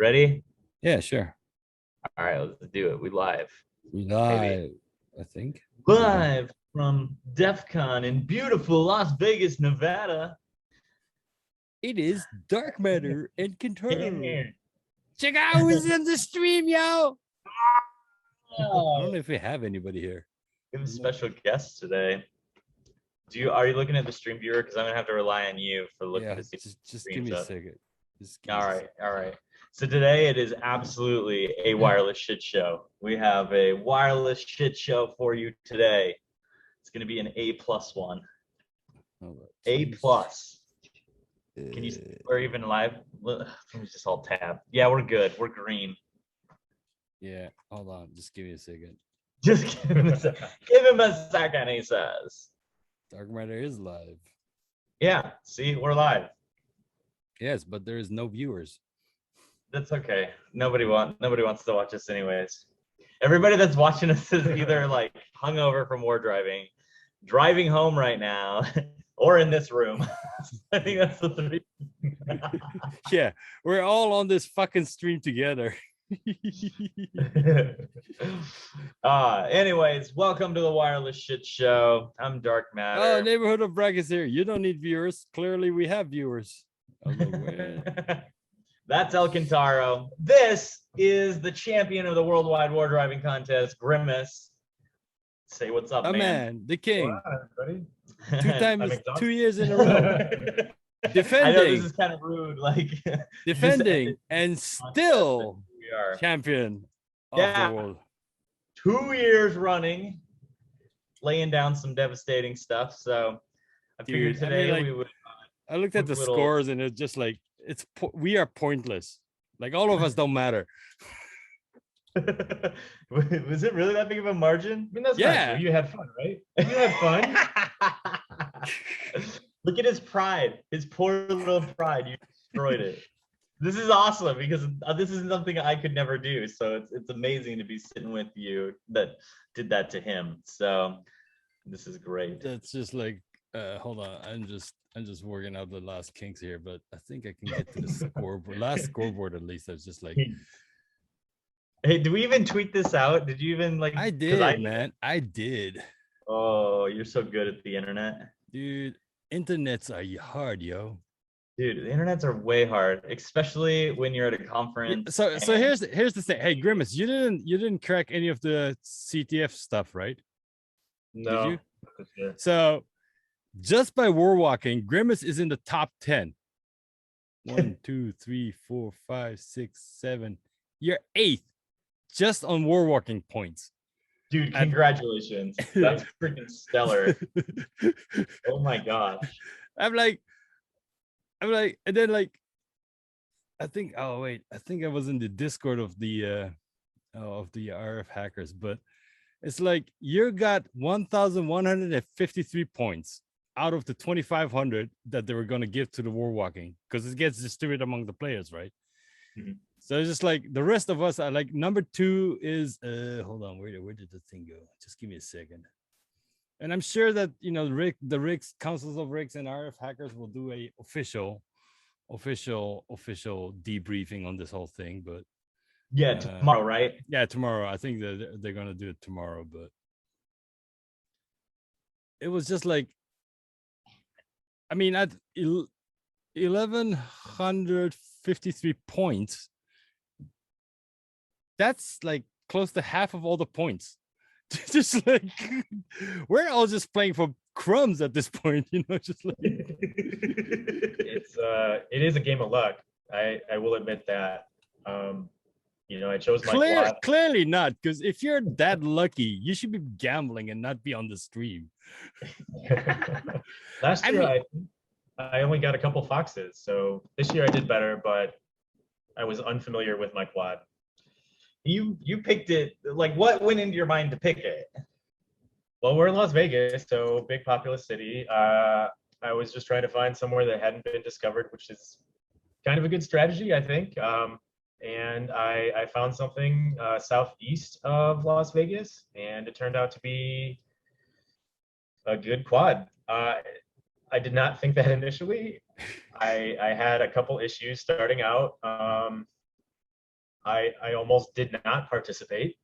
Ready? Yeah, sure. All right, let's do it. We live, We baby. live, I think. We live. Live from DEF CON in beautiful Las Vegas, Nevada. It is dark matter and control. Yeah. Check out who's in the stream, yo. I don't Oh, know if we have anybody here. we have a special guest today. Are you looking at the stream viewer? Because I'm gonna have to rely on you for looking Yeah, to see if the just give stream's me a up. second. Just give me All a right, second. all right. So today it is absolutely a wireless shit show. We have a wireless shit show for you today. It's gonna be an A+ one. All right, A plus. Can you see uh, we're even live? Let me just all tab. Yeah, we're good. We're green. yeah, hold on. Just give me a second. Just give him a second, he says. Dark matter is live. Yeah, see, we're live. Yes, but there is no viewers. That's okay. Nobody wants to watch us anyways. Everybody that's watching us is either like hungover from war driving home right now, or in this room. I think that's the three. Yeah, we're all on this fucking stream together. Anyways, welcome to the Wireless Shit Show. I'm Dark Oh, Matter. neighborhood of brackets here. You don't need viewers. Clearly, we have viewers. I was like, where? That's El Cantaro. This is the champion of the Worldwide War Driving Contest, Grim0us. Say what's up, A man. man, the king. Wow, everybody. Two I'm times, exhausted. I years in a row. know this Defending, is kind of rude. Like defending, and still we are. champion of the Yeah, world. 2 years running, laying down some devastating stuff. So I figured Dude, I today mean, like, we would I looked at the little. scores and it's just like, we are pointless. Like, all of us don't matter. Was it really that big of a margin? I mean, that's Yeah. not true. You had fun, right? You had fun. Look at his pride, his poor little pride. You destroyed it. This is awesome because this is something I could never do. So it's amazing to be sitting with you that did that to him. So this is great. That's just like, hold on. I'm just working out the last kinks here, but I think I can get to the scoreboard. Last scoreboard, at least. I was just like, Hey, do we even tweet this out? Did you even like? I did, man. I did. Oh, you're so good at the internet. Dude, internets are hard, yo. Dude, the internets are way hard, especially when you're at a conference. So here's the thing. Hey, Grim0us, you didn't crack any of the CTF stuff, right? No. Did you? So just by war walking, Grim0us is in the top 10. 1, 2, 3, 4, 5, 6, 7. You're 8th just on war walking points. Dude, congratulations. That's freaking stellar. Oh my gosh. I'm like, and then like, I think I was in the Discord of the RF hackers, but it's like you got 1,153 points out of the 2,500 that they were going to give to the war walking, because it gets distributed among the players, right? Mm-hmm. So it's just like the rest of us are like, number 2 is hold on, where did the thing go? Just give me a second. And I'm sure that, you know, the rigs, councils of rigs and RF hackers will do a official debriefing on this whole thing. But yeah, tomorrow, right? Yeah, tomorrow. I think that they're gonna do it tomorrow. But it was just like, I mean, at 1,153 points, that's like close to half of all the points. Just like, we're all just playing for crumbs at this point, you know. Just like, it is a game of luck. I will admit that. You know, I chose my quad. Clearly not, because if you're that lucky, you should be gambling and not be on the stream. Last year, I only got a couple foxes, so this year I did better, but I was unfamiliar with my quad. You picked it. Like, what went into your mind to pick it? Well, we're in Las Vegas, so big populous city. I was just trying to find somewhere that hadn't been discovered, which is kind of a good strategy, I think. And I found something southeast of Las Vegas, and it turned out to be a good quad. I did not think that initially. I had a couple issues starting out. I almost did not participate.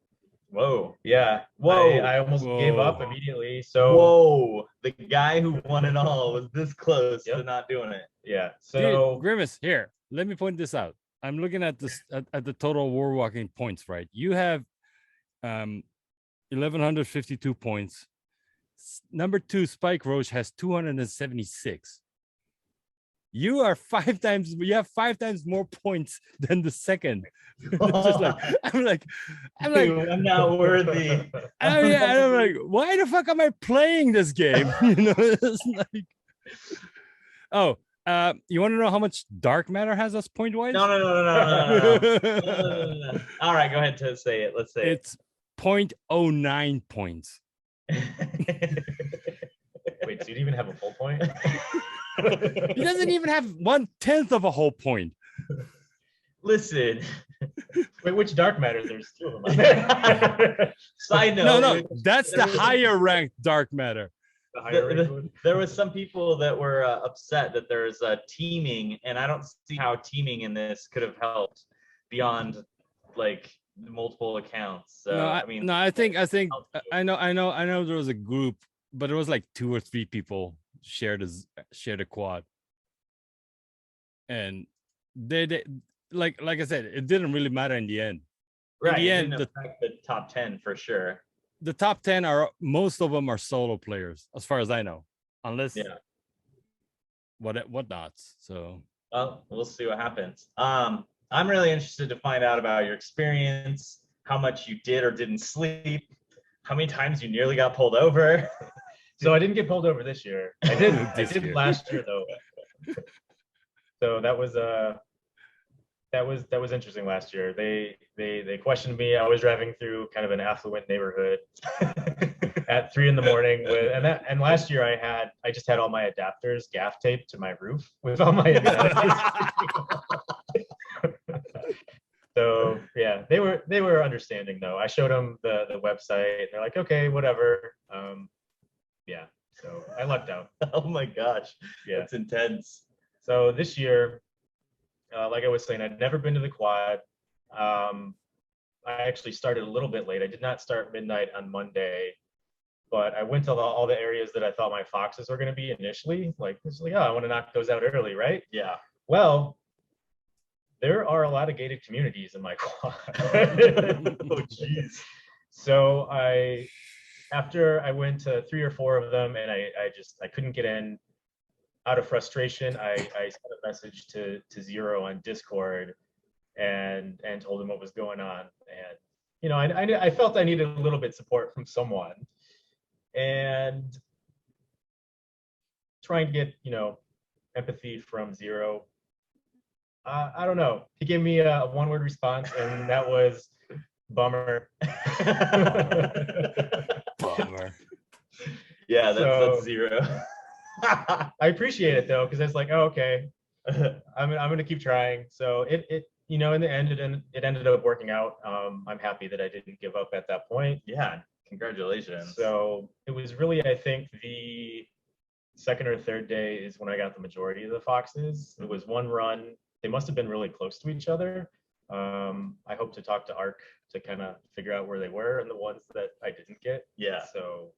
Whoa. Yeah. Whoa. I almost gave up Whoa. immediately. So Whoa. The guy who won it all was this close to Yep. not doing it. yeah. Dude, So Grim0us, here. Let me point this out. I'm looking at this at the total war walking points, right? You have 1152 points. Number 2, Spike Roach, has 276. You have 5 times more points than the second. It's just like I'm like Dude, I'm not worthy. yeah, and I'm like, why the fuck am I playing this game? You know, it's like, oh, you want to know how much dark matter has us point wise? No. All right, go ahead to say it. Let's say It's 0.09 points. wait, so you even have a full point? He doesn't even have 1/10 of a whole point. Listen. Wait, which dark matter? There's 2 of them. Side note. No, that's the higher ranked dark matter. The higher ranked one? There was some people that were upset that there's teaming, and I don't see how teaming in this could have helped beyond like multiple accounts. So No, I mean, I think I know there was a group, but it was like 2 or 3 people shared a quad, and they like I said, it didn't really matter in the end. right? In the It end, didn't affect the top 10 for sure. the top 10 are, most of them are solo players, as far as I know, unless whatnots. So Well, we'll see what happens. I'm really interested to find out about your experience, how much you did or didn't sleep, how many times you nearly got pulled over. So I didn't get pulled over this year. I did. I This did year. last year though. So that was interesting last year. They questioned me. I was driving through kind of an affluent neighborhood at 3 a.m. and last year I just had all my adapters gaff taped to my roof with all my So yeah, they were understanding though. I showed them the website. And they're like, okay, whatever. Yeah. So I lucked out. Oh my gosh. Yeah. That's intense. So this year, like I was saying, I'd never been to the quad. I actually started a little bit late. I did not start midnight on Monday, but I went to all the areas that I thought my foxes were going to be initially. Like, it's like, oh, I want to knock those out early, right? Yeah. Well, there are a lot of gated communities in my quad. Oh jeez. So after I went to 3 or 4 of them, and I couldn't get in. Out of frustration, I sent a message to Zero on Discord and told him what was going on. And you know, I felt I needed a little bit support from someone, and trying to get, you know, empathy from Zero. I don't know. He gave me a 1-word response, and that was bummer. bummer. Yeah, that's Zero. I appreciate it though, because it's like, oh, okay, I'm gonna keep trying. So it you know, in the end, it ended up working out. I'm happy that I didn't give up at that point. Yeah, congratulations. So it was really, I think, the second or third day is when I got the majority of the foxes. It was one run. They must have been really close to each other. I hope to talk to Ark to kind of figure out where they were and the ones that I didn't get. Yeah. So,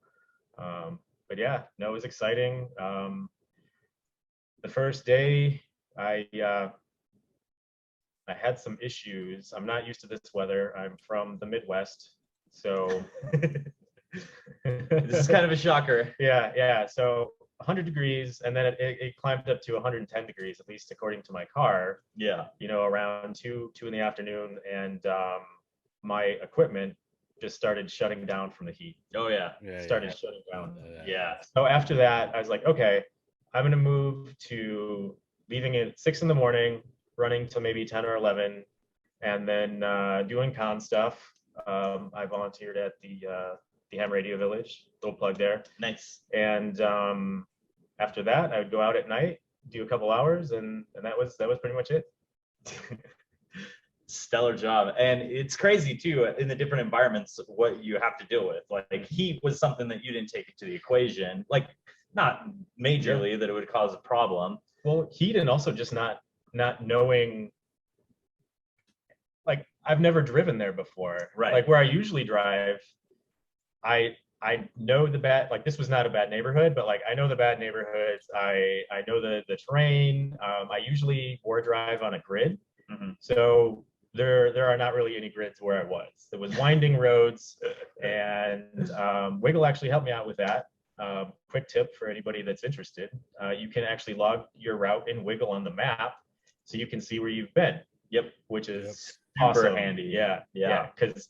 but yeah, no, it was exciting. The first day, I had some issues. I'm not used to this weather. I'm from the Midwest, so This is kind of a shocker. yeah. So 100 degrees, and then it climbed up to 110 degrees, at least according to my car. Yeah. You know, around 2 in the afternoon, and my equipment just started shutting down from the heat. Oh yeah. Started shutting down. Yeah. So after that, I was like, okay, I'm gonna move to leaving at 6 in the morning, running till maybe 10 or 11, and then doing con stuff. I volunteered at the Ham Radio Village, little plug there. Nice. And after that, I would go out at night, do a couple hours, and that was pretty much it. Stellar job. And it's crazy too, in the different environments, what you have to deal with. Like heat was something that you didn't take into the equation, like not majorly that it would cause a problem. Well, heat, and also just not knowing, like I've never driven there before. Right. Like where I usually drive, I know the bad, like this was not a bad neighborhood, but like I know the bad neighborhoods. I know the terrain. I usually war drive on a grid, so there are not really any grids where I was. There was winding roads, and Wiggle actually helped me out with that. Quick tip for anybody that's interested: you can actually log your route in Wiggle on the map, so you can see where you've been. Yep. Which is Super awesome. handy. Yeah, Yeah. because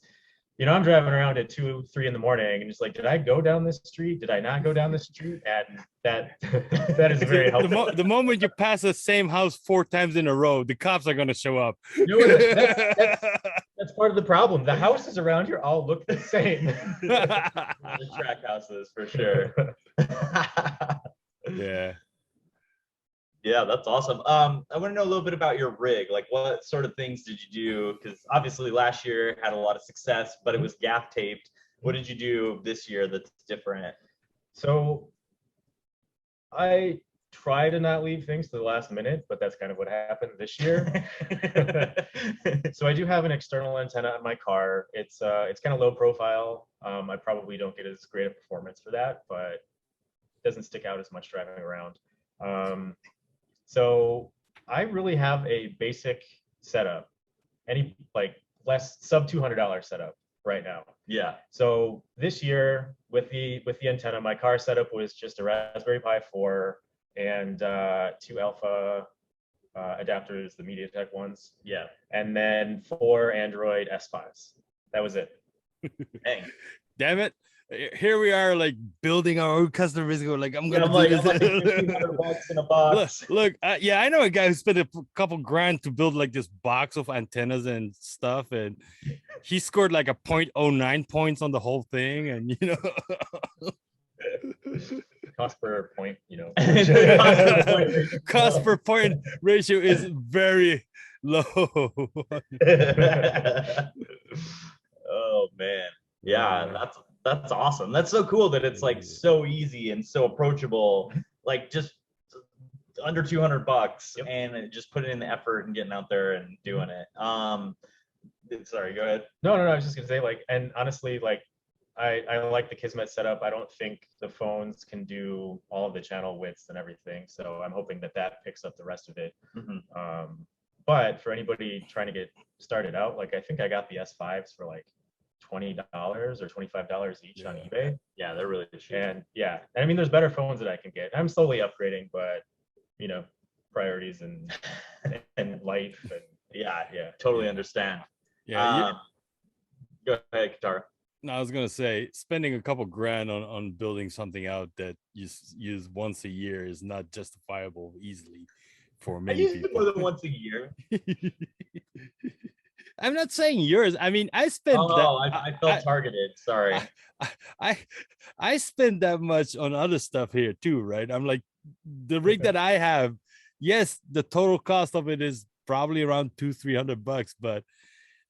I'm driving around at 2, 3 in the morning and just like, did I go down this street? Did I not go down this street? And that is very helpful. The moment you pass the same house 4 times in a row, the cops are gonna show up. You know, that's part of the problem. The houses around here all look the same. The track houses for sure. Yeah. Yeah, that's awesome. I want to know a little bit about your rig. Like, what sort of things did you do? Because obviously last year had a lot of success, but it was gaff taped. What did you do this year that's different? So I try to not leave things to the last minute, but that's kind of what happened this year. So I do have an external antenna on my car. It's kind of low profile. I probably don't get as great a performance for that, but it doesn't stick out as much driving around. So I really have a basic setup, any like less sub $200 setup right now. Yeah. So this year with the antenna, my car setup was just a Raspberry Pi 4 and 2 alpha adapters, the MediaTek ones. Yeah. And then 4 Android S5s. That was it. Dang. Damn it. Here we are, like building our own custom risk. Like, I'm gonna do this. Like $1,500 in a box. Look, yeah, I know a guy who spent a couple grand to build like this box of antennas and stuff, and he scored like a 0.09 points on the whole thing, and you know, Cost per point, you know. cost per point ratio is very low. Oh man, yeah, that's awesome. That's so cool that it's like so easy and so approachable, like just under $200. Yep. And just putting in the effort and getting out there and doing it. Sorry, go ahead. No, I was just gonna say, like, and honestly, like, I like the Kismet setup. I don't think the phones can do all of the channel widths and everything, so I'm hoping that picks up the rest of it. But for anybody trying to get started out, like, I think I got the S5s for like $20 or $25 each on eBay. Yeah, they're really cheap. And yeah, I mean, there's better phones that I can get. I'm slowly upgrading, but you know, priorities and life and yeah, totally understand. Yeah. Go ahead, Katara. No, I was gonna say spending a couple grand on building something out that you use once a year is not justifiable easily for many people. More than once a year. I'm not saying yours. I mean, I spent. I felt targeted. Sorry. I spend that much on other stuff here too, right? I'm like, the rig that I have, yes, the total cost of it is probably around $200-300, but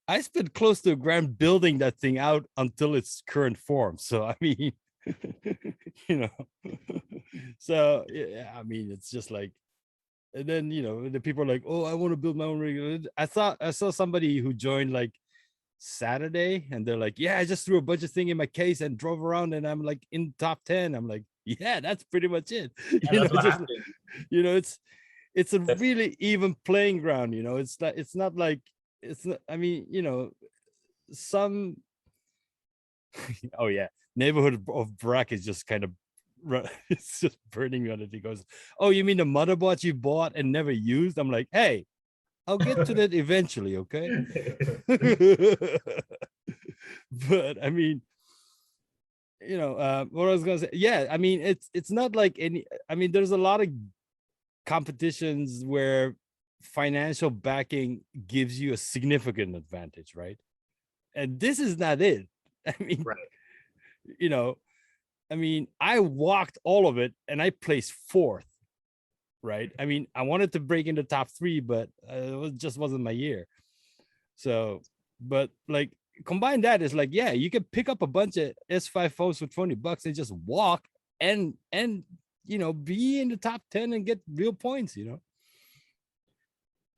I spent close to $1,000 building that thing out until its current form. So I mean, you know, so yeah, I mean, it's just like, and then you know, the people are like, oh, I want to build my own rig. I saw somebody who joined like Saturday, and they're like, yeah, I just threw a bunch of thing in my case and drove around, and I'm like in top 10. I'm like, yeah, that's pretty much it. Yeah, you know, it's a really even playing ground. You know, it's not like. I mean, you know, some. Oh yeah, neighborhood of Brack is just kind of. It's just burning me on it. He goes, "Oh, you mean the motherboards you bought and never used?" I'm like, "Hey, I'll get to that eventually, okay?" But I mean, you know, what I was gonna say, yeah, I mean, it's not like any. I mean, there's a lot of competitions where financial backing gives you a significant advantage, right? And this is not it. I mean, right. You know, I mean, I walked all of it and I placed 4th, right? I mean, I wanted to break into top 3, but it just wasn't my year. So, but like combine that is like, yeah, you can pick up a bunch of S5 phones for $20 and just walk and you know, be in the top 10 and get real points, you know.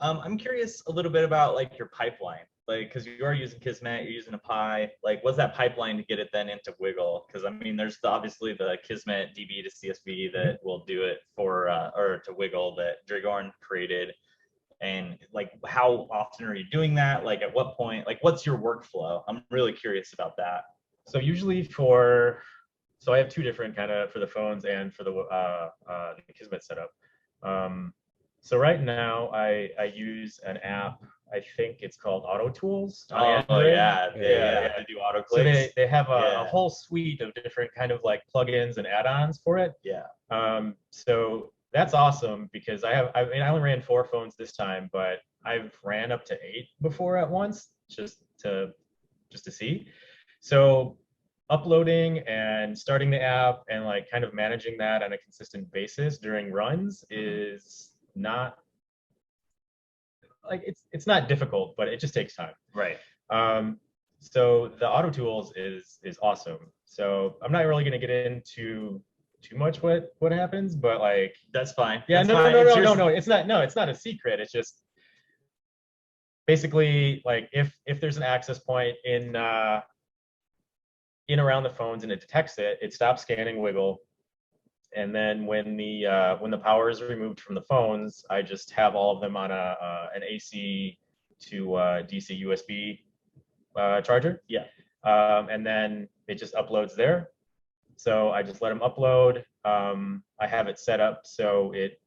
I'm curious a little bit about like your pipeline. like, because you are using Kismet, you're using a Pi. Like, what's that pipeline to get it then into Wiggle? Because I mean, there's obviously the Kismet DB to CSV that will do it for or to Wiggle that Dragorn created. And like, how often are you doing that? Like, at what point? Like, what's your workflow? I'm really curious about that. So usually so I have two different kind of for the phones and for the Kismet setup. So right now I use an app. I think it's called Auto Tools on Android. Yeah, they do auto So clicks. they have a whole suite of different kind of like plugins and add-ons for it. Yeah. So that's awesome because I mean I only ran 4 phones this time, but I've ran up to 8 before at once just to see. So uploading and starting the app and like kind of managing that on a consistent basis during runs is not like it's not difficult, but it just takes time. Right. So the auto tools is awesome. So I'm not really going to get into too much what happens, but like that's fine. Yeah, that's no, fine. no, it's not a secret. It's just basically like if there's an access point in around the phones and it detects it, it stops scanning Wiggle. And then when the power is removed from the phones, I just have all of them on an AC to DC USB charger. Yeah. And then it just uploads there. So I just let them upload. I have it set up so it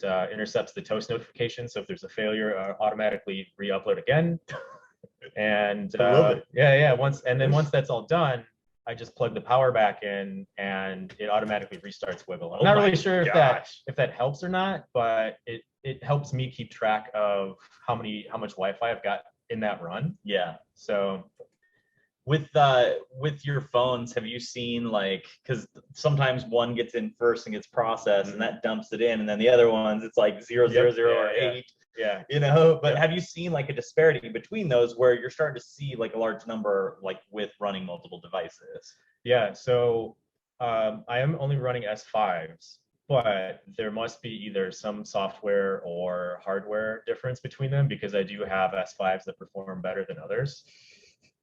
intercepts the toast notification. So if there's a failure, automatically re-upload again. And I love it. Yeah. Once that's all done, I just plug the power back in and it automatically restarts Wiggle. I'm not really sure if that helps or not, but it helps me keep track of how much Wi-Fi I've got in that run. Yeah. So with your phones, have you seen like, because sometimes one gets in first and gets processed and that dumps it in, and then the other ones it's like 0, 0, 0 or 8. Yeah. You know, but have you seen like a disparity between those where you're starting to see like a large number like with running multiple devices? Yeah, so I am only running S5s, but there must be either some software or hardware difference between them because I do have S5s that perform better than others.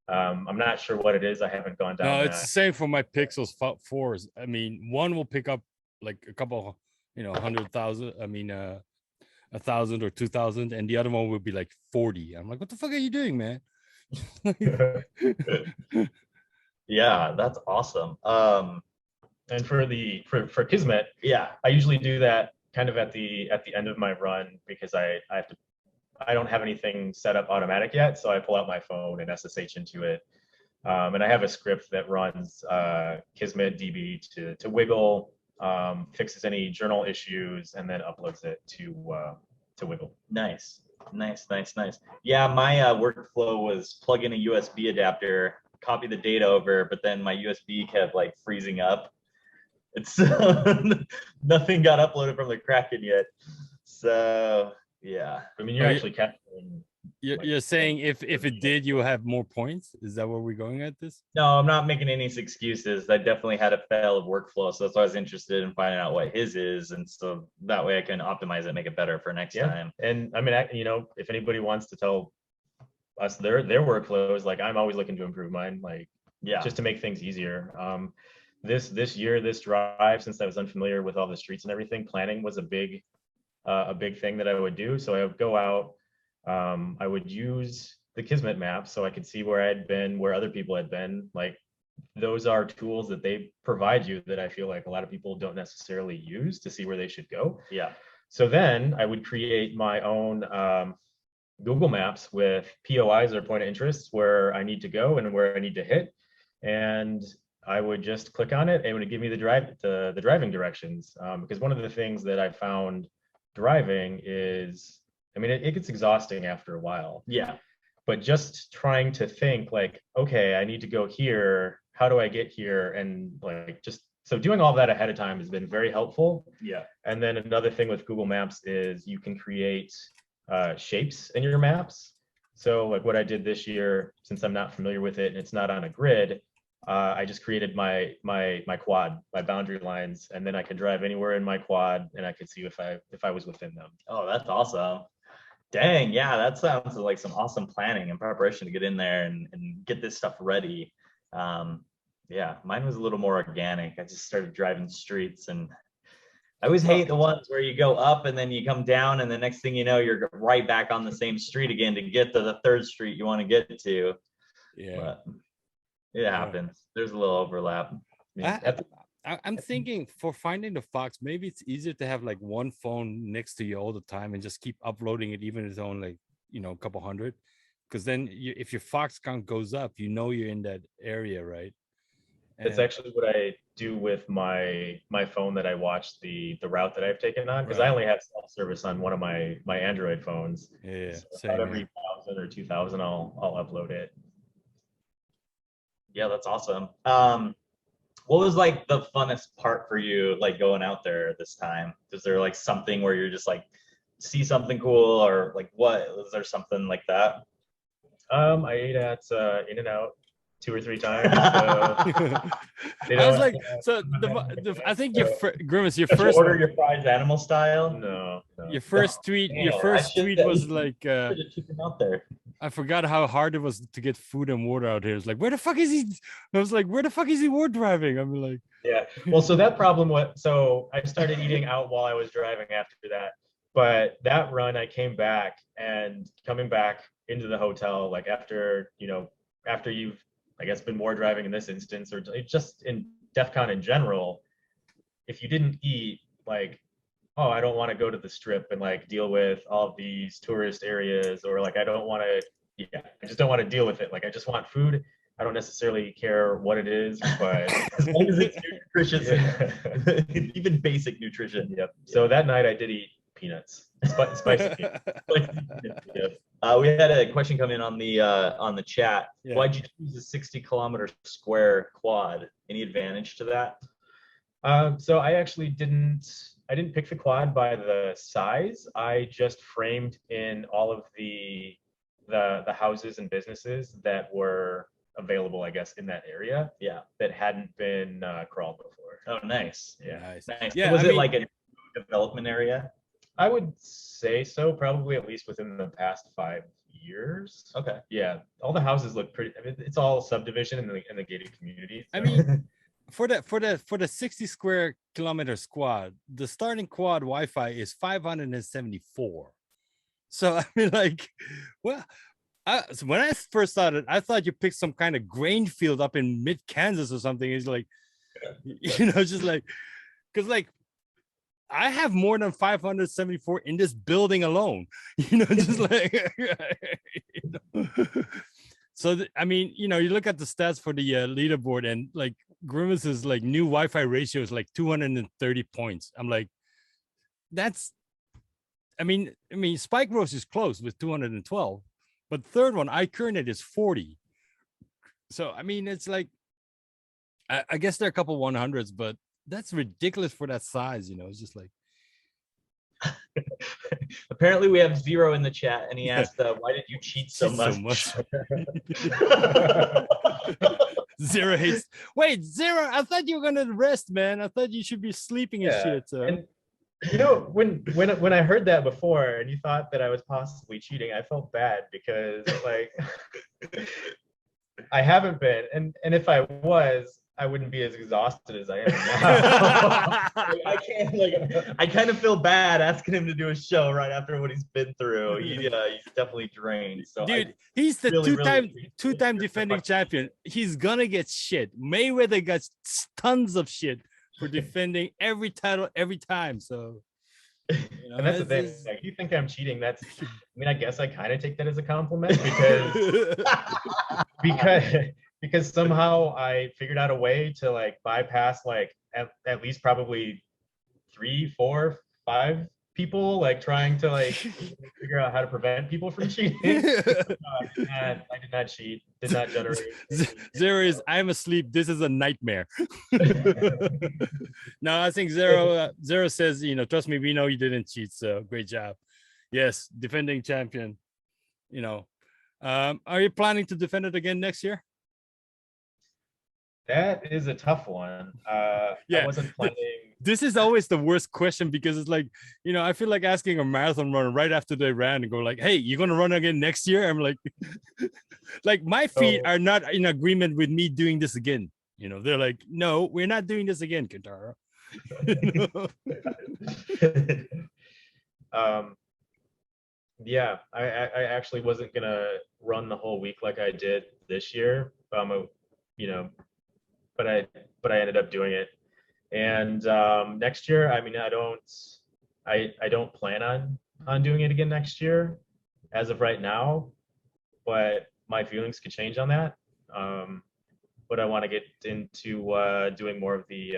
I'm not sure what it is. I haven't gone down. No, it's the same for my Pixels 4s. I mean, one will pick up like a couple, 100,000. I mean, 1,000 or 2,000, and the other one will be like 40. I'm like, what the fuck are you doing, man? Yeah, that's awesome. And for Kismet, yeah, I usually do that kind of at the end of my run because I don't have anything set up automatic yet, so I pull out my phone and SSH into it. And I have a script that runs Kismet DB to Wiggle, fixes any journal issues, and then uploads it to Wiggle. Nice. Yeah, my workflow was plug in a USB adapter, copy the data over, but then my USB kept like freezing up. It's nothing got uploaded from the Kraken yet. So yeah. I mean, you're actually capturing. You're saying if it did, you will have more points? Is that where we're going at this? No, I'm not making any excuses. I definitely had a failed workflow, so that's why I was interested in finding out what his is, and so that way I can optimize it, make it better for next time. And I mean, if anybody wants to tell us their workflows, like I'm always looking to improve mine, like just to make things easier. This year, this drive, since I was unfamiliar with all the streets and everything, planning was a big thing that I would do. So I would go out. I would use the Kismet map so I could see where I'd been, where other people had been. Like those are tools that they provide you that I feel like a lot of people don't necessarily use to see where they should go. Yeah. So then I would create my own Google Maps with POIs or point of interest where I need to go and where I need to hit. And I would just click on it and it would give me the driving directions. Because one of the things that I found driving is, I mean, it gets exhausting after a while. Yeah. But just trying to think like, okay, I need to go here. How do I get here? And like, so doing all that ahead of time has been very helpful. Yeah. And then another thing with Google Maps is you can create shapes in your maps. So like what I did this year, since I'm not familiar with it and it's not on a grid, I just created my quad, my boundary lines, and then I could drive anywhere in my quad and I could see if I was within them. Oh, that's awesome. Dang, yeah, that sounds like some awesome planning and preparation to get in there and get this stuff ready. Yeah, mine was a little more organic. I just started driving streets, and I always hate the ones where you go up and then you come down, and the next thing you know, you're right back on the same street again to get to the third street you want to get to. Yeah. But it happens. There's a little overlap. I'm thinking for finding the fox, maybe it's easier to have like one phone next to you all the time and just keep uploading it, even if it's only like, a couple hundred. Because then if your fox count goes up, you're in that area, right? It's actually what I do with my phone that I watch the route that I've taken on, because I only have cell service on one of my Android phones. Yeah, so same, every 1,000 or 2,000, I'll upload it. Yeah, that's awesome. What was like the funnest part for you, like going out there this time? Is there like something where you're just like see something cool, or like what? Was there something like that? I ate at In-N-Out 2 or 3 times. I was like, so I think Grim0us, your first order your fries animal style. No. Your first tweet was like, took him out there. I forgot how hard it was to get food and water out here. It's like, where the fuck is he? I was like, where the fuck is he war driving? I'm like, yeah. Well, so that problem was, so I started eating out while I was driving after that. But that run, I came back, and coming back into the hotel, like after you've, I guess, been war driving in this instance, or just in DEF CON in general, if you didn't eat, like, oh, I don't want to go to the strip and like deal with all of these tourist areas, or like I just don't want to deal with it. Like I just want food. I don't necessarily care what it is, but as long as it's nutritious, even basic nutrition. Yep. So that night I did eat peanuts, spicy peanuts. We had a question come in on the chat. Yeah. Why'd you choose a 60-kilometer square quad? Any advantage to that? So I actually didn't pick the quad by the size. I just framed in all of the houses and businesses that were available, I guess, in that area. Yeah, that hadn't been crawled before. Oh, nice. Yeah, nice. Yeah, was it like a development area? I would say so, probably at least within the past 5 years. Okay. Yeah, all the houses look pretty. I mean, it's all subdivision in the gated community. So. I mean, for the 60 square kilometer squad, the starting quad Wi-Fi is 574. So I mean, like, well, so when I first started, I thought you picked some kind of grain field up in mid Kansas or something. It's like, just like, because like, I have more than 574 in this building alone. Just like, So I mean, you look at the stats for the leaderboard, and like Grim0us's like new Wi-Fi ratio is like 230 points. I'm like, I mean, Spike Rose is close with 212, but third one, iKernet, is 40. So I mean, it's like, I guess there are a couple 100s, but that's ridiculous for that size. It's just like. Apparently we have Zero in the chat, and he asked, why did you cheat so much? Zero hates. Wait, Zero, I thought you were gonna rest, man. I thought you should be sleeping and shit. So. And, when I heard that before, and you thought that I was possibly cheating, I felt bad, because like I haven't been, and if I was, I wouldn't be as exhausted as I am now. I kind of feel bad asking him to do a show right after what he's been through. He's definitely drained. So dude, he's the two-time defending champion. He's gonna get shit. Mayweather got tons of shit for defending every title every time. So and that's the thing. Like, you think I'm cheating? I mean, I guess I kind of take that as a compliment, because somehow I figured out a way to like bypass like at least probably 3, 4, 5 people, like trying to like figure out how to prevent people from cheating. And I did not cheat, did not generate. Zero is, I'm asleep. This is a nightmare. No, I think Zero says, trust me, we know you didn't cheat. So great job. Yes, defending champion. Are you planning to defend it again next year? That is a tough one. I wasn't planning this is always the worst question because it's like, I feel like asking a marathon runner right after they ran and go like, hey, you're going to run again next year? I'm like, like my feet are not in agreement with me doing this again. They're like, no, we're not doing this again, Kentaro. Yeah, I actually wasn't gonna run the whole week like I did this year. But I ended up doing it. And next year, I mean, I don't plan on doing it again next year, as of right now. But my feelings could change on that. But I want to get into doing more of the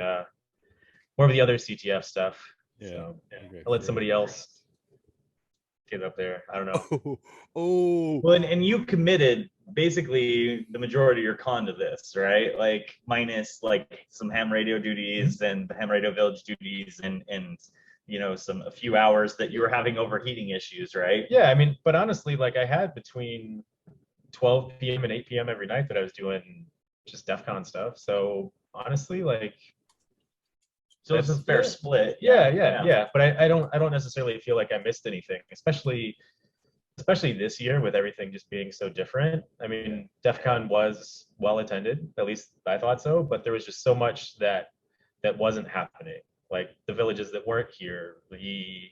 other CTF stuff. Yeah. So Okay, I'll let somebody else get up there. I don't know. Well, and you committed basically the majority of your con to this, right? Like minus like some ham radio duties and the ham radio village duties and a few hours that you were having overheating issues, right? Yeah, I mean, but honestly, like I had between 12 p.m. and 8 p.m. every night that I was doing just DEF CON stuff. So honestly, like, so it's a fair split. Yeah. But I don't necessarily feel like I missed anything, especially this year with everything just being so different. I mean, DEF CON was well attended, at least I thought so, but there was just so much that wasn't happening. Like the villages that weren't here, the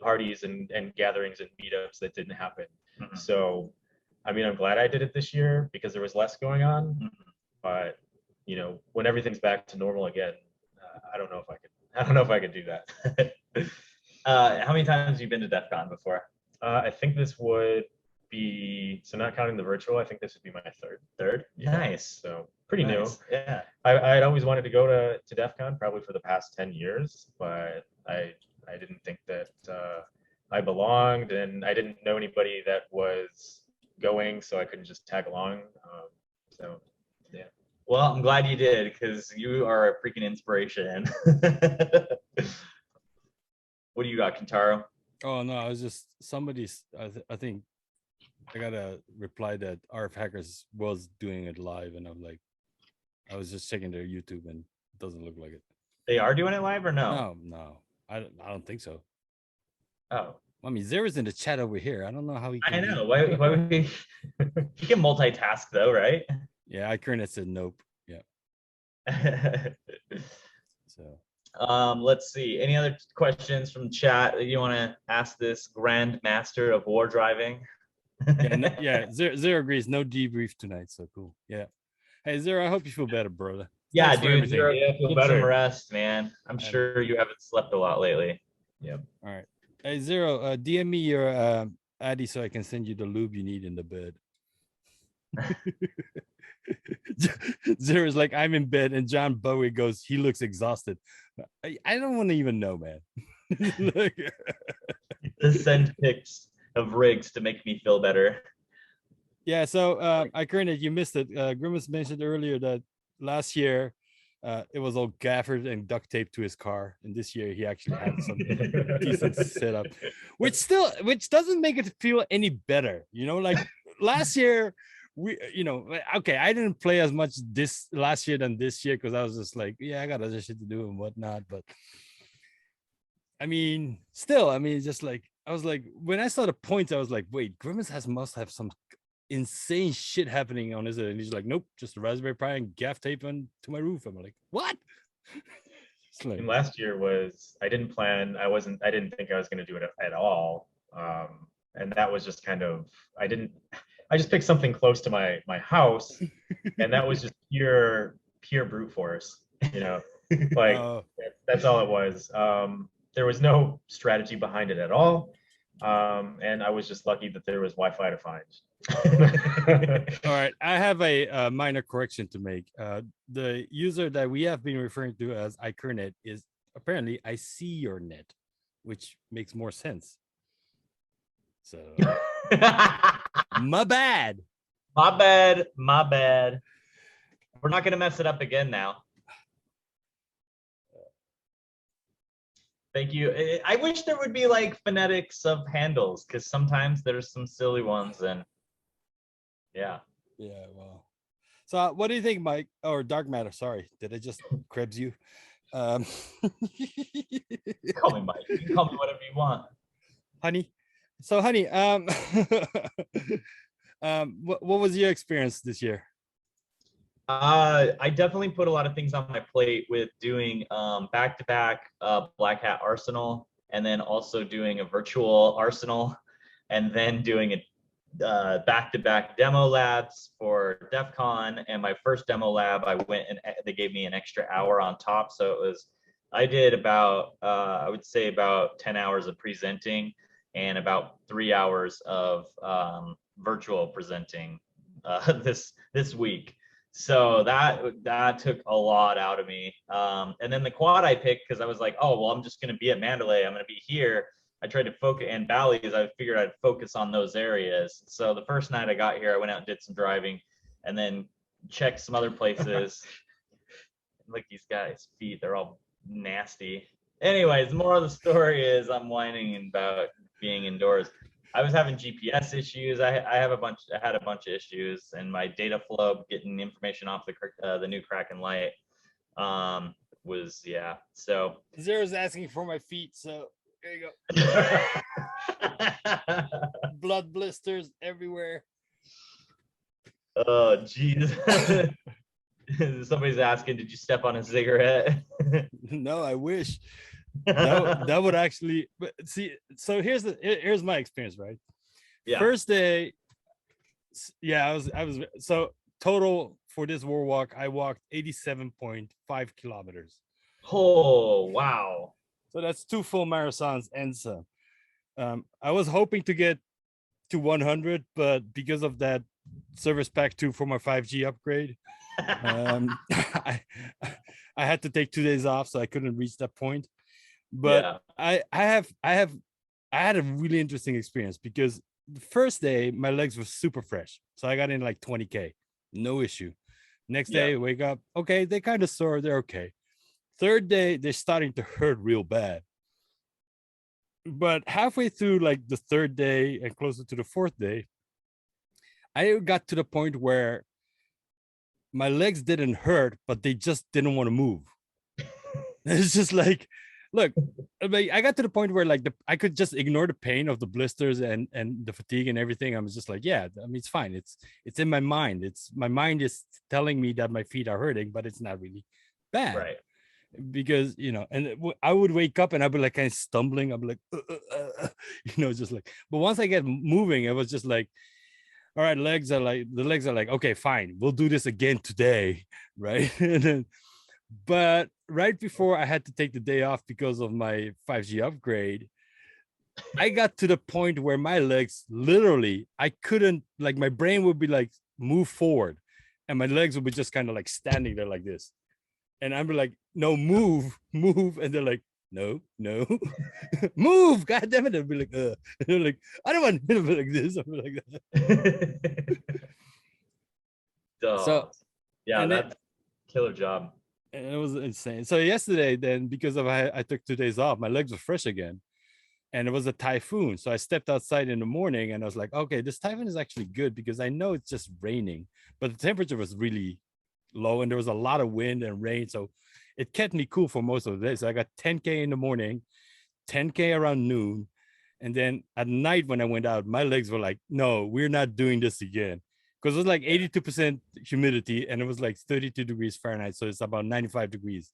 parties and gatherings and meetups that didn't happen. Mm-hmm. So, I mean, I'm glad I did it this year because there was less going on. Mm-hmm. But when everything's back to normal again, I don't know if I could do that. How many times have you been to DEF CON before? I think this would be, so not counting the virtual, I think this would be my third. Yeah. Nice. So pretty new. Yeah. I'd always wanted to go to DEF CON probably for the past 10 years, but I didn't think that I belonged, and I didn't know anybody that was going, so I couldn't just tag along. So yeah. Well, I'm glad you did because you are a freaking inspiration. What do you got, Kentaro? Oh no, I was just somebody's. I think I got a reply that RF Hackers was doing it live, and I'm like, I was just checking their YouTube, and it doesn't look like it. They are doing it live or no? No, I don't think so. Oh, I mean, Zera's in the chat over here. I don't know how he. I know. Why would he? He can multitask though, right? Yeah, I currently said nope. Yeah. So. Let's see. Any other questions from chat that you want to ask this Grand Master of War Driving? Zero agrees. No debrief tonight, so cool. Yeah. Hey, Zero, I hope you feel better, brother. Yeah, Thanks dude. Zero, feel get better. some rest, man. I'm sure you haven't slept a lot lately. Yep. All right. Hey, Zero, DM me your Addy so I can send you the lube you need in the bed. Zero's like, I'm in bed, and John Bowie goes, he looks exhausted. I don't want to even know, man. Send pics of rigs to make me feel better. Yeah, so I currently, you missed it. Grim0us mentioned earlier that last year it was all gaffered and duct taped to his car, and this year he actually had some decent setup, which doesn't make it feel any better. Like last year. Okay, I didn't play as much this last year than this year because I was just like, yeah, I got other shit to do and whatnot. But I mean, still, just like I was like, when I saw the points, I was like, wait, Grim0us must have some insane shit happening on his, and he's like, nope, just a Raspberry Pi and gaff tape on to my roof. I'm like, what? And last year was, I didn't think I was going to do it at all, and that was just kind of, I just picked something close to my house, and that was just pure brute force, like that's all it was. There was no strategy behind it at all, and I was just lucky that there was Wi-Fi to find. All right, I have a minor correction to make. The user that we have been referring to as iCurnet is apparently I see your net, which makes more sense. So my bad. We're not gonna mess it up again now. Thank you. I wish there would be like phonetics of handles, because sometimes there's some silly ones, and yeah. Well. So what do you think, Mike? Or Dark Matter? Sorry, did I just cribs you? Call me Mike. You can call me whatever you want. Honey. So, honey, what was your experience this year? I definitely put a lot of things on my plate with doing back-to-back Black Hat Arsenal, and then also doing a virtual Arsenal, and then doing a back-to-back demo labs for DEF CON. And my first demo lab, I went and they gave me an extra hour on top. So it was, I did about, I would say about 10 hours of presenting and about 3 hours of virtual presenting this week. So that took a lot out of me. And then the quad I picked because I was like, oh, well, I'm just going to be at Mandalay. I'm going to be here. I tried to focus, and Bally's, I figured I'd focus on those areas. So the first night I got here, I went out and did some driving and then checked some other places. Look, these guys' feet, they're all nasty. Anyways, the moral of the story is I'm whining about being indoors. I was having GPS issues. I had a bunch of issues, and my data flow, getting information off the new Kraken light, was, yeah. So Zero's asking for my feet, so there you go. Blood blisters everywhere. Oh, jeez. Somebody's asking, did you step on a cigarette? No, I wish. That would actually, but see, so here's my experience, right? Yeah. First day, yeah, I was so total for this war walk, I walked 87.5 kilometers. Oh, wow. So that's 2 full marathons and some. I was hoping to get to 100, but because of that service pack 2 for my 5G upgrade, I had to take 2 days off, so I couldn't reach that point. But yeah. I had a really interesting experience because the first day my legs were super fresh, so I got in like 20K, no issue. Next day, wake up, okay, they kind of sore, they're okay. Third day, they're starting to hurt real bad. But halfway through like the third day and closer to the fourth day, I got to the point where my legs didn't hurt, but they just didn't want to move. It's just like, look, I got to the point where like I could just ignore the pain of the blisters and the fatigue and everything. I was just like, yeah, I mean, it's fine. It's in my mind. My mind is telling me that my feet are hurting, but it's not really bad. Right. Because, you know, and I would wake up and I'd be like kind of stumbling. I'd be like, you know, just like, but once I get moving, it was just like, all right, the legs are like, okay, fine, we'll do this again today. Right. And then, but right before I had to take the day off because of my 5G upgrade, I got to the point where my legs literally, I couldn't, like, my brain would be like, move forward, and my legs would be just kind of like standing there like this. And I'm like, no, move. And they're like, no, move. God damn it. I'd be like, And they're like, I don't want to be like this. I'm like that. So, yeah, that's killer job. And it was insane. So yesterday, then, because of I took 2 days off, my legs were fresh again. And it was a typhoon. So I stepped outside in the morning and I was like, okay, this typhoon is actually good because I know it's just raining, but the temperature was really low and there was a lot of wind and rain, so it kept me cool for most of the day. So I got 10K in the morning, 10K around noon, and then at night when I went out, my legs were like, no, we're not doing this again, because it was like 82% humidity and it was like 32 degrees Fahrenheit, so it's about 95 degrees.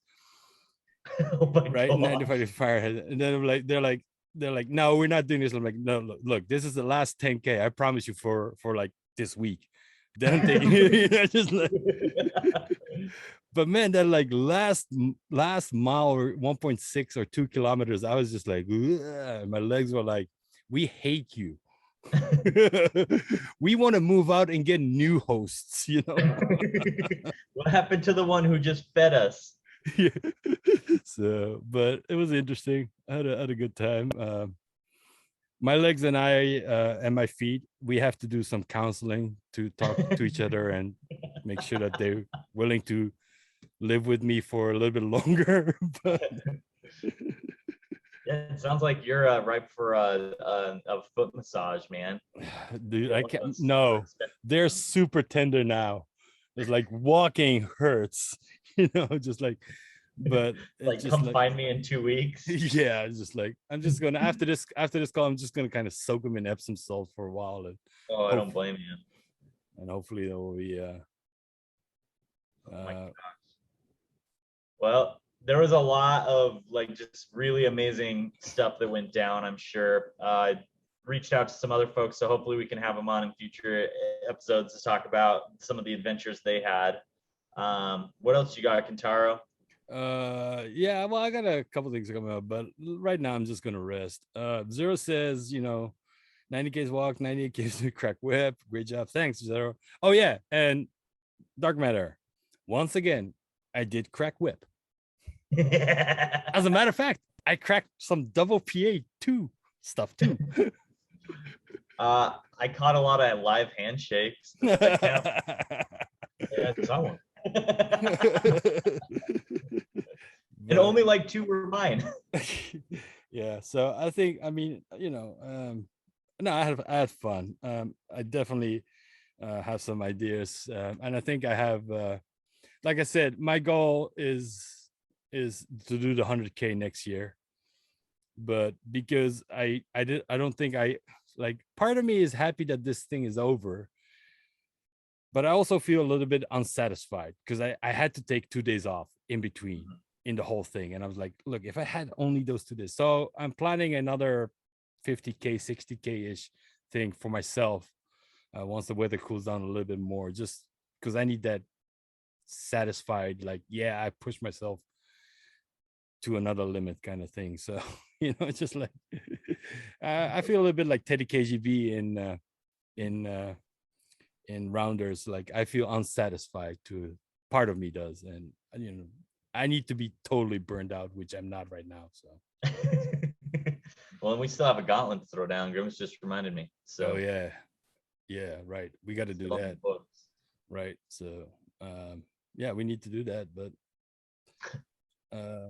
Oh my right God. 95 degrees Fahrenheit. And then they're like, no, we're not doing this. I'm like, no, look, this is the last 10K, I promise you, for like this week. Then I'm taking it, just like, but man, that like last mile or 1.6 or 2 kilometers, I was just like, my legs were like, we hate you. We want to move out and get new hosts, you know. What happened to the one who just fed us? Yeah. So, but it was interesting. I had a good time. My legs and I and my feet, we have to do some counseling to talk to each other and make sure that they're willing to live with me for a little bit longer. But yeah, it sounds like you're ripe for a foot massage, man. Dude, I can't. No, they're super tender now. It's like walking hurts, you know, just like, but Like, it's just come like, find me in 2 weeks. yeah, it's just like I'm just gonna after this call, I'm just gonna kind of soak them in Epsom salt for a while, and Oh, I don't hope, blame you. and hopefully there will be Oh my uh gosh. Well, there was a lot of like just really amazing stuff that went down, I'm sure. Reached out to some other folks, so hopefully we can have them on in future episodes to talk about some of the adventures they had. What else you got, Kentaro? yeah, well, I got a couple things coming up, but right now I'm just gonna rest. Zero says, 90Ks walk, 98Ks to crack whip. Great job. Thanks, Zero. Oh yeah, and Dark Matter. Once again, I did crack whip. As a matter of fact, I cracked some double PA2 stuff too. I caught a lot of live handshakes. Does that count? Yeah, I saw one. And only like 2 were mine. Yeah, so I think, I mean, no, I had fun. I definitely have some ideas, and I think I have, like I said, my goal is to do the 100K next year. But because I don't think I like, part of me is happy that this thing is over, but I also feel a little bit unsatisfied because I had to take 2 days off in between in the whole thing, and I was like, look, if I had only those 2 days. So I'm planning another 50K 60K ish thing for myself once the weather cools down a little bit more, just because I need that satisfied, like, yeah, I pushed myself to another limit kind of thing. So it's just like I feel a little bit like Teddy KGB in Rounders. Like, I feel unsatisfied, to part of me does, and I need to be totally burned out, which I'm not right now. So Well, and we still have a gauntlet to throw down. Grim0us just reminded me. So oh yeah, right, we got to do that, right? So yeah, we need to do that. But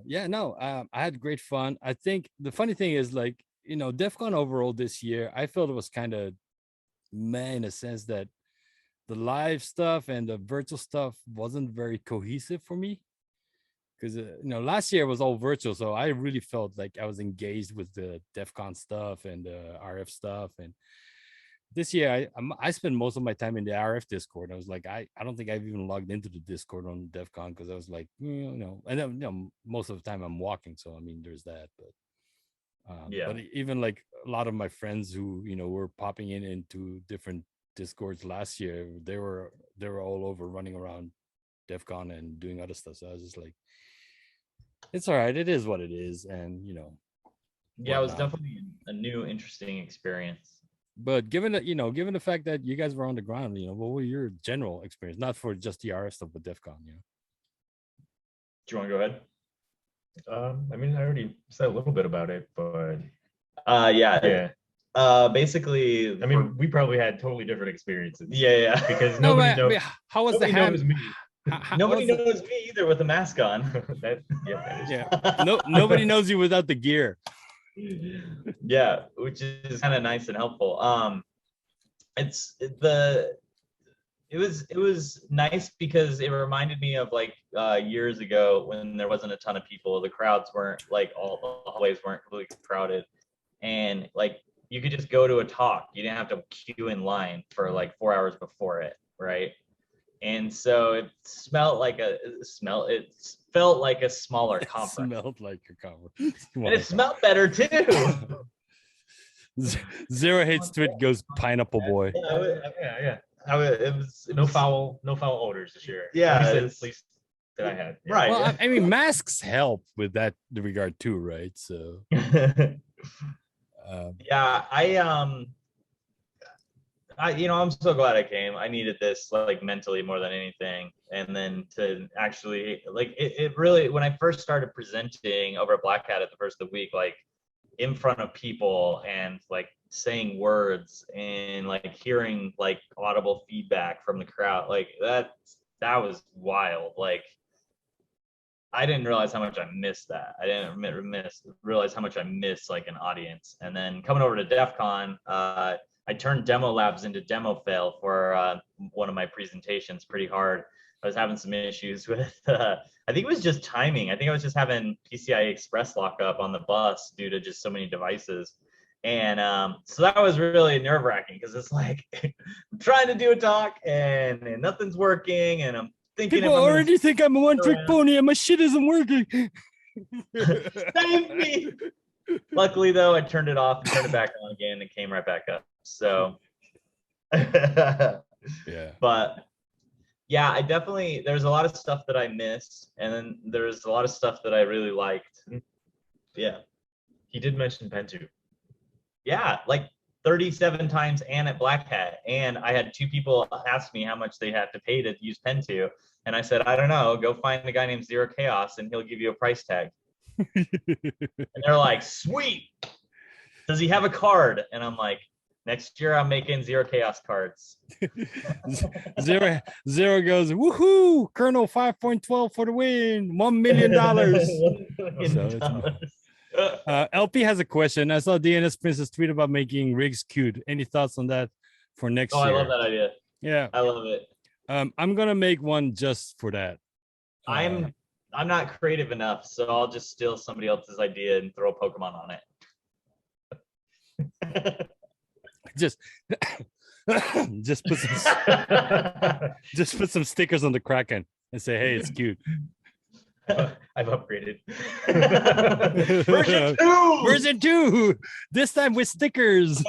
yeah, no, I had great fun. I think the funny thing is, like, DEF CON overall this year, I felt it was kind of meh, in a sense that the live stuff and the virtual stuff wasn't very cohesive for me, because last year was all virtual, so I really felt like I was engaged with the DEF CON stuff and the RF stuff. And this year I spent most of my time in the RF Discord. I was like, I don't think I've even logged into the Discord on DEF CON, because I was like, and then, most of the time I'm walking, so I mean, there's that. But yeah. but even like a lot of my friends who were popping into different Discords last year, they were all over running around DEF CON and doing other stuff. So I was just like, it's all right, it is what it is. And Yeah, it was whatnot. definitely a new, interesting experience. But given that, given the fact that you guys were on the ground, what were your general experience? Not for just the RF stuff, but DEF CON, Do you want to go ahead? I mean, I already said a little bit about it, but yeah. Basically, I mean, we probably had totally different experiences. Yeah. Because nobody knows. How was nobody the ham? knows me. Nobody knows me either with a mask on. That is yeah. Nobody knows you without the gear. Yeah, which is kind of nice and helpful. It was nice because it reminded me of like years ago when there wasn't a ton of people. The crowds weren't like, all the hallways weren't completely crowded, and like you could just go to a talk. You didn't have to queue in line for like 4 hours before it, right? And so it felt like a smaller conference. It smelled like a conference. And it smelled better too. Zero hates tweet goes pineapple boy. Yeah. It was No foul odors this year. Yeah, at least that I had. Right. Well, I mean, masks help with that regard too, right? So yeah, I'm so glad I came. I needed this, like, mentally more than anything. And then to actually, like, it really, when I first started presenting over at Black Hat at the first of the week, like in front of people and like saying words and like hearing like audible feedback from the crowd, like that was wild. Like, I didn't realize how much I missed that. I didn't realize how much I missed like an audience. And then coming over to DEF CON, I turned demo labs into demo fail for one of my presentations pretty hard. I was having some issues with. I think it was just timing. I think I was just having PCI Express lockup on the bus due to just so many devices. And so that was really nerve wracking because it's like I'm trying to do a talk and nothing's working, and I'm thinking People already think I'm a one-trick pony and my shit isn't working. Save me. Luckily, though, I turned it off and turned it back on again and came right back up. So, Yeah. But yeah, I definitely, there's a lot of stuff that I missed, and then there's a lot of stuff that I really liked. Yeah. He did mention Pentu. Yeah, like 37 times and at Black Hat. And I had 2 people ask me how much they had to pay to use Pentu. And I said, I don't know, go find a guy named Zero Chaos and he'll give you a price tag. And they're like, sweet. Does he have a card? And I'm like, next year I'm making Zero Chaos cards. Zero goes, woohoo! Colonel 5.12 for the win, $1 million. LP has a question. I saw DNS Princess tweet about making rigs cute. Any thoughts on that for next year? I love that idea. Yeah, I love it. I'm gonna make one just for that. I'm not creative enough, so I'll just steal somebody else's idea and throw a Pokemon on it. just put some stickers on the Kraken and say, hey, it's cute. I've upgraded. Version 2! Version 2! This time with stickers.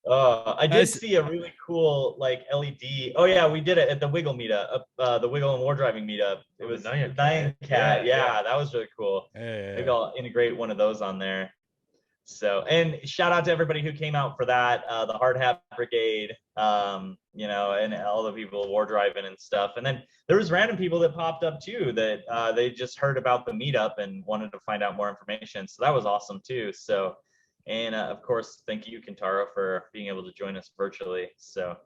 I did see a really cool like LED. Oh yeah, we did it at the Wiggle meetup, the Wiggle and War Driving meetup. It was Nyan Cat. Yeah, that was really cool. Maybe I'll integrate one of those on there. So, and shout out to everybody who came out for that, the Hard Hat Brigade, you know, and all the people war driving and stuff. And then there was random people that popped up too that they just heard about the meetup and wanted to find out more information. So that was awesome too. So, and of course, thank you, Kentaro, for being able to join us virtually. So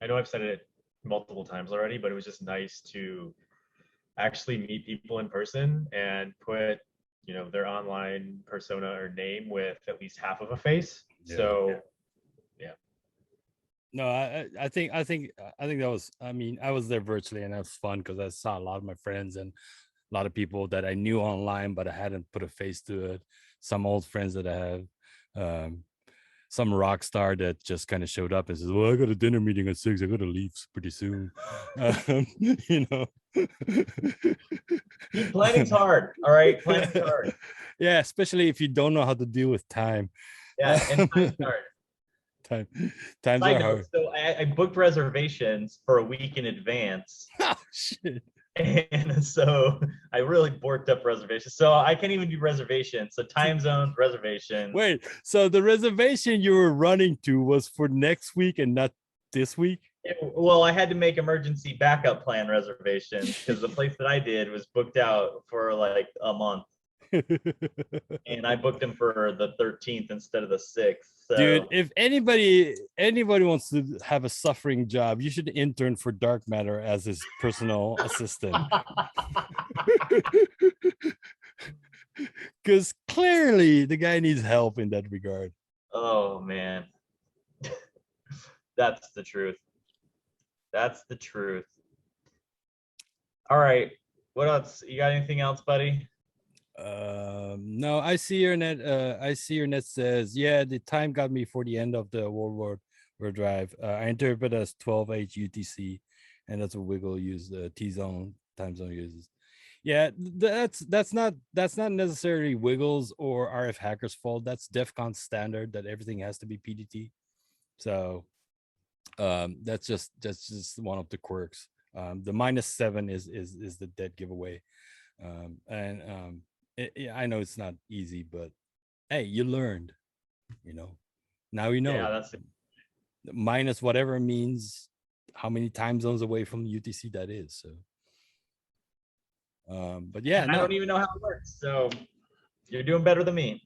I know I've said it multiple times already, but it was just nice to actually meet people in person and put, you know, their online persona or name with at least half of a face. Yeah. So yeah. No, I think that was, I mean, I was there virtually and it was fun because I saw a lot of my friends and a lot of people that I knew online, but I hadn't put a face to it. Some old friends that I have, some rock star that just kind of showed up and says, well, I got a dinner meeting at 6. I got to leave pretty soon. You know. Planning's hard. All right, planning's hard. Yeah, especially if you don't know how to deal with time. Yeah, and time's hard. Times are hard. So I booked reservations for a week in advance. Oh shit. And so I really borked up reservations. So I can't even do reservations. So time zones, reservations. Wait, so the reservation you were running to was for next week and not this week? Well, I had to make emergency backup plan reservations because the place that I did was booked out for like a month. And I booked them for the 13th instead of the 6th. So. Dude, if anybody wants to have a suffering job, you should intern for Dark Matter as his personal assistant. Because clearly the guy needs help in that regard. Oh man. That's the truth. That's the truth. All right. What else? You got anything else, buddy? No, I see your net says, yeah, the time got me for the end of the World War drive. I interpret as 12H UTC, and that's what Wiggle use the T-zone time zone uses. Yeah, that's not necessarily Wiggles or RF Hackers' fault. That's DEF CON standard that everything has to be PDT. So that's just one of the quirks. The -7 is the dead giveaway. I know it's not easy, but hey, you learned, you know. Now you know. Yeah, that's it. Minus whatever means how many time zones away from UTC that is. So, but yeah, I don't even know how it works. So you're doing better than me.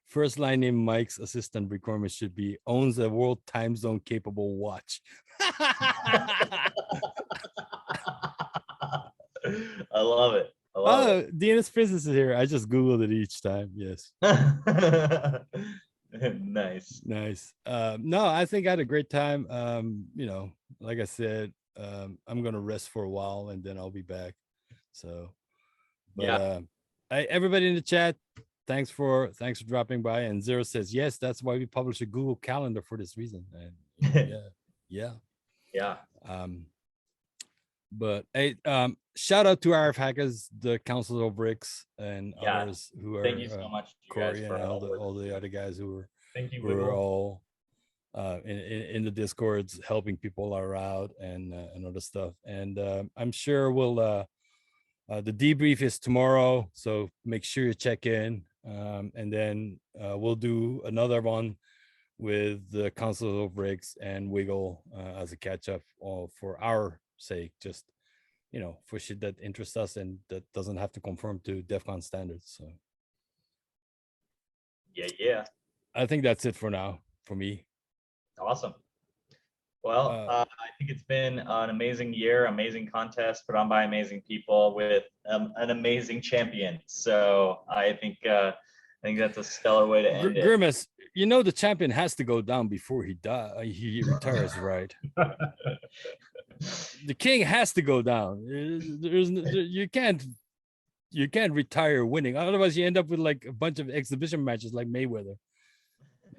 First line in Mike's assistant requirement should be owns a world time zone capable watch. I love it. Oh, DNS Princess is here. I just Googled it each time. Yes. Nice. Nice. No, I think I had a great time. Like I said, I'm gonna rest for a while and then I'll be back. So, but Yeah. everybody in the chat, thanks for dropping by. And Zero says yes, that's why we publish a Google Calendar for this reason. And yeah. Yeah. But hey, shout out to RF Hackers, the Council of Bricks, and others who are. Thank you so much, you guys, Corey for and all the other guys who were Thank you, who are Wiggle. all in the Discords helping people are out and other stuff. And I'm sure we'll the debrief is tomorrow, so make sure you check in. And then we'll do another one with the Council of Bricks and Wiggle as a catch up for our sake, just for shit that interests us and that doesn't have to conform to DEF CON standards. So yeah. I think that's it for now for me. Awesome. Well, I think it's been an amazing year, amazing contest put on by amazing people with an amazing champion. So I think that's a stellar way to end it. Grim0us, the champion has to go down before he retires, right? The king has to go down. You can't retire winning, otherwise you end up with like a bunch of exhibition matches like Mayweather.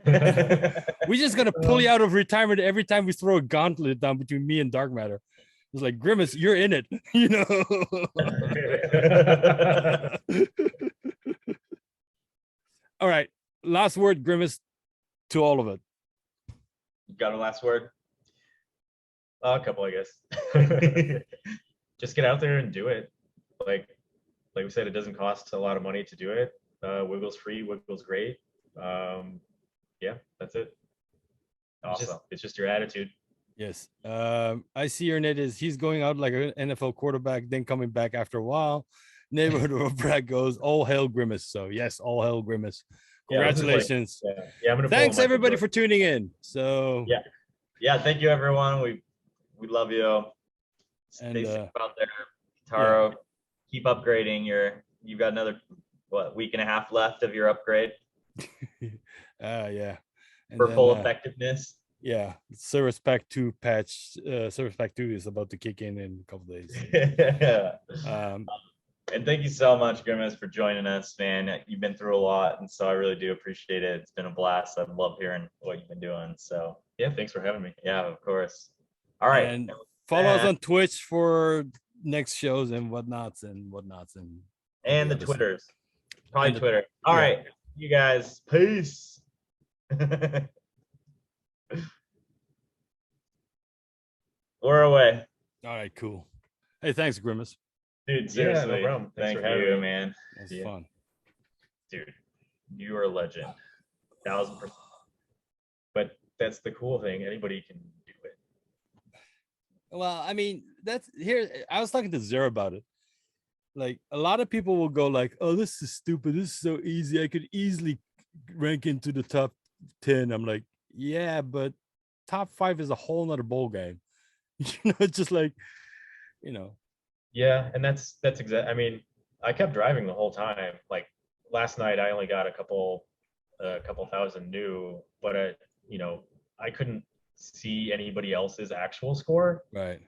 We're just gonna pull you out of retirement every time we throw a gauntlet down between me and Dark Matter. It's like, Grim0us, you're in it, All right, last word, Grim0us, to all of it. You got a last word? A couple, I guess. Just get out there and do it. Like we said, it doesn't cost a lot of money to do it. Wiggle's free. Wiggle's great. Yeah, that's it. Awesome. It's just your attitude. Yes. I see your net is he's going out like an NFL quarterback, then coming back after a while. Neighborhood of Brad goes, all hail Grim0us. So yes, all hail Grim0us. Congratulations. Yeah, I'm gonna thanks everybody for tuning in. So yeah, thank you everyone. We love you. Stay safe out there. Taro, keep upgrading. You've got another week and a half left of your upgrade. Yeah. And for full effectiveness. Yeah, Service Pack 2 patch. Service Pack 2 is about to kick in a couple days. And thank you so much, Grim0us, for joining us, man. You've been through a lot, and so I really do appreciate it. It's been a blast. I love hearing what you've been doing. So yeah, thanks for having me. Yeah, of course. All right. And follow us on Twitch for next shows and whatnots and the Twitters. Probably Twitter. All right. You guys. Peace. We're away. All right, cool. Hey, thanks, Grim0us. Dude, seriously. No problem. Thank you, man. That's fun. Dude, you are a legend. 1000%. But that's the cool thing. Anybody can do it. Well, I mean, I was talking to Zero about it. Like, a lot of people will go like, oh, this is stupid. This is so easy. I could easily rank into the top 10. I'm like, yeah, but top 5 is a whole nother bowl game. It's just like, Yeah, and that's exact. I mean, I kept driving the whole time. Like last night, I only got a couple thousand new, but I couldn't see anybody else's actual score. Right.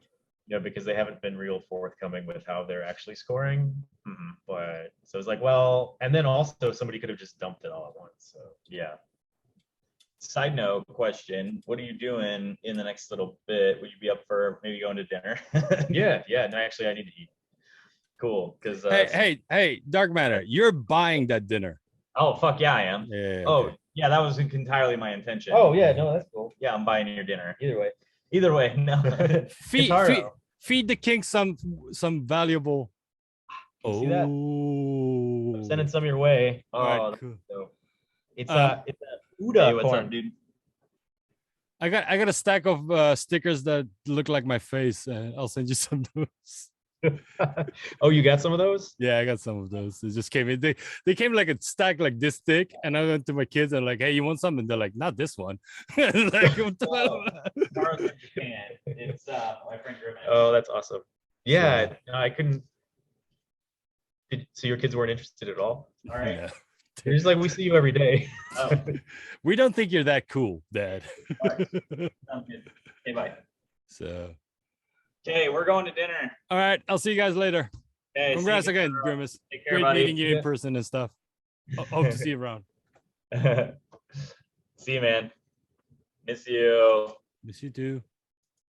Because they haven't been real forthcoming with how they're actually scoring. Mm-hmm. But so it's like, well, and then also somebody could have just dumped it all at once. So yeah. Side note question: what are you doing in the next little bit? Would you be up for maybe going to dinner? yeah. No, actually, I need to eat. Cool, because hey, Dark Matter, you're buying that dinner. Oh fuck yeah, I am. Yeah. Oh okay. yeah, that was entirely my intention. Oh yeah, no, that's cool. Yeah, I'm buying your dinner. Either way, no. feed the king some valuable. See that? I'm sending some your way. Oh, right, cool. So it's a Uda hey, what's corn. up, dude? I got a stack of stickers that look like my face. I'll send you some of those. Oh, you got some of those? Yeah, I got some of those. It just came in. They came like a stack like this thick, and I went to my kids and like, hey, you want some? And they're like, not this one. Like, Japan. It's my friend Grim0us. Oh, that's awesome. Yeah, no, I couldn't. So your kids weren't interested at all? All right. Yeah. You're just like, we see you every day. Oh, We don't think you're that cool, Dad. sounds good. Okay, bye. So, Okay, we're going to dinner. all right, I'll see you guys later. Okay, Congrats see you again, tomorrow. Grimace. Take care, Great buddy. meeting you in Yeah. person and stuff. Hope to see you around. See you, man. Miss you. Miss you too.